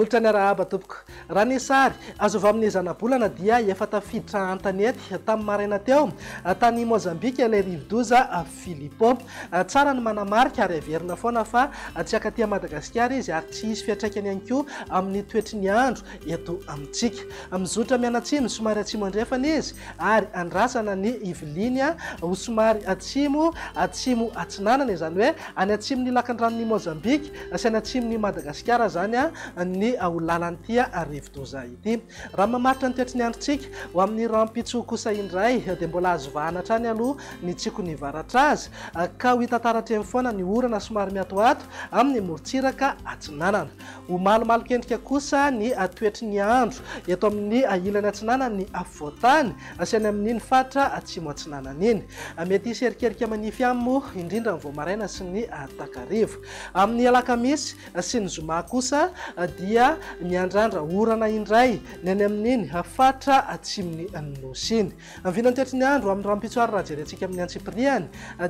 Olitra ny arahaba tompoko. Raha ny sary azo avy amin'ny zana-bolana dia efa tafiditra an-tanety tamin'ny maraina teo tany Mozambika ilay rivo-doza Filipo. Tsara ny manamarika ary averina foana fa tsy akaty Madagasikara izy ary tsy hisy fiantraikany ihany koa amin'ny toetry ny andro eto amintsika. Mizotra mianatsimo somary atsimo andrefana izy ary andrasana ny Iveliny ho somary atsimo atsinanana izany hoe any atsimony lakan-dranon'ny Mozambika sy any atsimony Madagasikara zany ny ho lalan'ity rivo-doza ity. Raha mamaritra ny toetry ny androntsika ho amin'ny rampitso kosa indray dia mbola azo vahana hatrany aloha ny tsiko ny varatra azy ka ho hita taratremy foana ny orana somary miatoato amin'ny morontsiraka atsinanana. Ho malomalo kendrika kosa ny toetry ny andro eto amin'ny ilany atsinanana ny afovoantany sy any amin'iny fatra atsimo atsinanana iny. Mety hisy erikerika manify ammo indrindra ny voamaraina sy ny takarivo. Amin'ny alakamisy sy ny zoma kosa dia miandrandra orana indray ny any amin'iny fatra atsimony nosy iny. Vinany toetry ny andro amin'ny rampitsoary raha jerentsika amin'ny antsipriany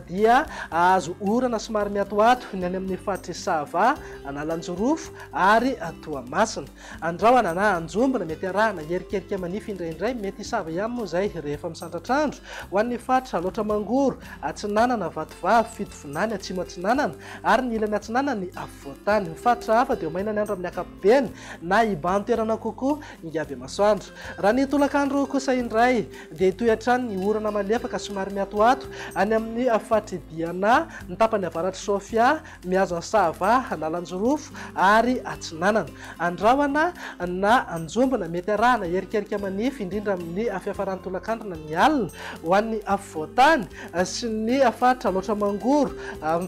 dia azo orana somary miatoato ny any amin'ny fatra Sava, Analanjorofo ary Toamasina. Andrahona na anjombona mety arahana erikerika manify indraindray mety Sava ihany moa zay rehefa misandratr'andro. Ho an'ny fatra loatra mangoro atsinanana Vatovavy, Fitovinany, Atsimo atsinanana ary ny ilany atsinanana ny afovoantany. Ny fatra hafa dia maina ny andro amin'ny ankapobeny na ibahan-toerana kokoa ingavy masoandro. Raha ny tolakandro kosa indray dia hitoetrany ny orana malefaka somary miatoato any amin'ny fatra Diana, ny tapany avaratra Sofia, mihazo ny Sava, Analanjorofo ary atsinanana. Andrahona na anjombona mety arahana erikerika manify indrindra amin'ny fiafaran'ny tolakandro na ny alina ho an'ny afovoantany sy ny fatra loatra mangoro,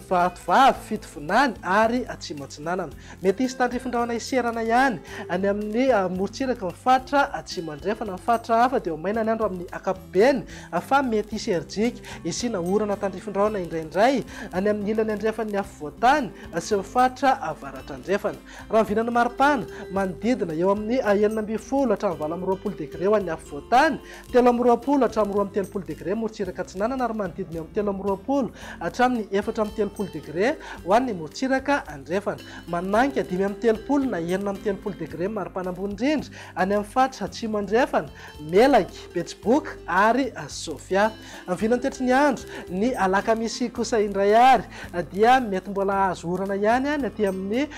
Vatovavy, Fitovinany ary Atsimo atsinanana. Mety hisy tandrifindrahona iserana ihany any amin'ny morontsiraka ny fatra Atsimo andrefana. Ny fatra hafa dia maina ny andro amin'ny ankapobeny fa mety hisy erjika isina orana tandrifindrahona indraindray any amin'ny ilany andrefan'ny afovoantany sy ny fatra avaratra andrefana. Raha vinany maripana manodidina eo amin'ny 9 hatramin'ny 20 degré ho an'ny afovoantany, 20 hatramin'ny 30 degré morontsiraka atsinanana ary manodidina eo amin'ny 30 hatramin'ny 430 degré ho an'ny morontsiraka andrefana. Mananka 5 na 9 degré maripana ambony indrindra any amin'ny fatra Atsimo andrefana, Melaky, Betsiboka ary Sofia. Vinany toetry ny andro ny alakamisy kosa indray ary dia mety mbola azo orana ihany any aty amin'ny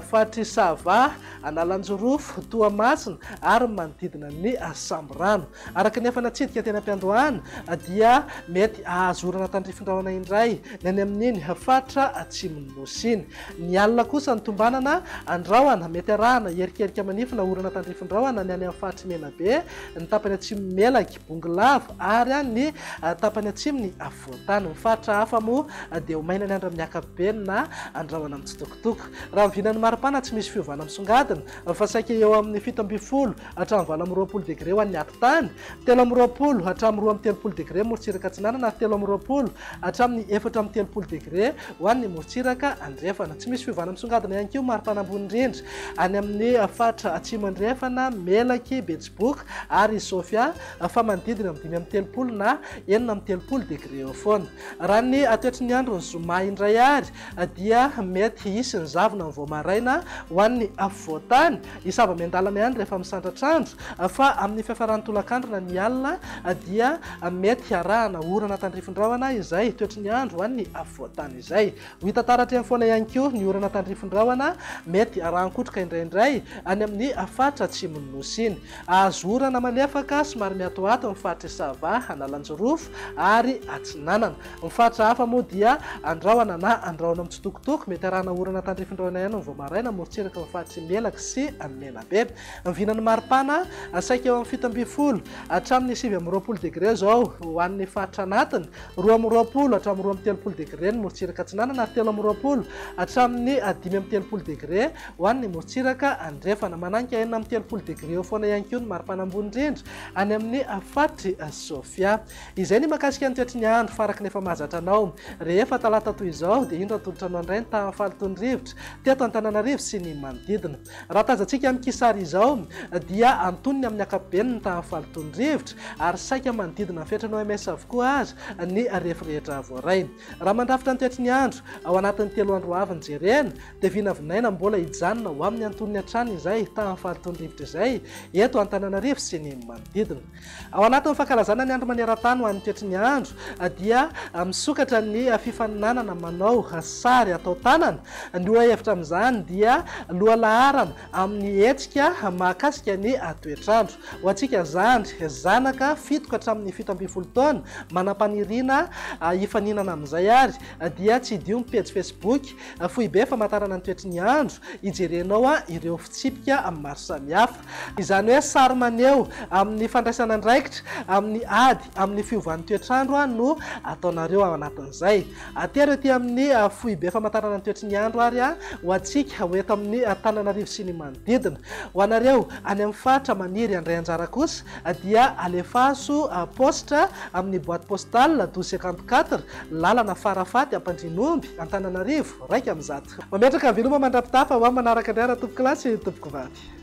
fatra Sava, Analanjorofo, Toamasina ary manodidina ny Samborano. Araka ny efa natsidika teny am-piandohana dia mety azo orana tandrifindrahona indray ny any amin'iny fatra Atsimo nosy iny. Ny alina kosa ny tombanana andrahona mety arahana erikerika manify na orana tandrifindrahona ny any amin'ny fatra Menabe, ny tapany atsimo Melaky, Bongolava ary ny tapany atsimo ny afovoantany. Ny fatra hafa moa dia ho maina ny andro amin'ny ankapobeny na andrahona amin'ny tsitokotoko. Raha vinany maripana tsy misy fiovana misongadina fa saika eo amin'ny 17 hatramin'ny 20 degré ho an'ny atitany, 30 hatramin'ny 30 degré morontsiraka atsinanana ary 30 hatramin'ny 430 degré ho an'ny morontsiraka andrefana. Tsy misy fiovana misongadina ihany koa maripana ambony indrindra any amin'ny fatra Atsimo andrefana, Melaky, Betsiboka ary Sofia fa manodidina amin'ny 30 na 30 degré eo foana. Raha ny toetry ny andro ny zoma indray ary dia mety hisy ny zavona ny voamaraina ho an'ny afovoantany isava miandalana ihany rehefa misandratr'andro fa amin'ny fiafaran'ny tolakandro na ny alina dia mety arahana orana tandrifindrahona izay toetry ny andro ho an'ny afovoantany izay. Ho hita taratremy foana ihany koa ny orana tandrifindrahona mety arahan-kotroka indraindray any amin'ny fatra Atsimo nosy iny. Azo orana malefaka somary miatoato ny fatra Sava, Analanjorofo ary atsinanana. Ny fatra hafa moa dia andrahona na andrahona mitsitokotoko mety arahana orana tandrifindrahona ihany ny voamaraina morontsiraka ny fatra Melaky sy Menabe. Ny vinany maripana saika eo amin'ny 17 hatramin'ny 20 degré zao ho an'ny fatra anatiny, 20 hatramin'ny 30 degré ny morontsiraka atsinanana ary 30 hatramin'ny 5 degré ho an'ny morontsiraka andrefana. Mananka 30 degré eo foana ihany koa ny maripana ambony indrindra any amin'ny fatra Sofia. Izay ny makasika ny toetry ny andro faraky nefa mahazatra anao rehefa talata toy izao dia indra tolotra anao indray ny tahafaly rivotra teto Antananarivo sy ny manodidina. Raha tazantsika amin'ny kisary izao dia antonony amin'ny ankapobeny ny tahafaly rivotra ary saika manodidina fetrany OMS avokoa azy ny rehefa rehetra voaray. Raha mandrafitra ny toetry ny andro ao anatin'ny 3 andro avy ny jerena dia vinavinaina mbola hijanona ho amin'ny antonony ambony hatrany izay tamin'ny fahatondrivotra izay eto Antananarivo sy ny manodidina. Ao anatin'ny fankalazana ny andro maneran-tany ho an'ny toetry ny andro dia misokatra ny fifaninanana manao sary atao tanana. Ny lohahevitra amin'izany dia lohalaharana amin'ny hetsika mahakasika ny toetrandro. Ho antsika zandry zanaka fito ka hatramin'ny 17 taona manam-paniriana hifaninana amin'izay ary dia tsy idio ny pejy Facebook Foibe famantarana ny toetry ny andro ijerenao ireo fitsipika maro samihafa. Izany hoe sary maneho amin'ny fandraisana andraikitra amin'ny ady amin'ny fiovan'ny toetrandro no ataonareo ao anatin'izay. Atero ety amin'ny Foibe famantarana ny toetry ny andro ary ho antsika ho eto amin'ny Antananarivo sy ny manodidina. Ho anareo any amin'ny faritra maniry andray anjara kosa dia alefaso postra amin'ny boîte postale 1254 lalana Farafaty Ampandrinomby Antananarivo 1 amby 100. Mametraka viloma mandrapitafa ho manaraka indray raha tompoko lasy tompoko vavy.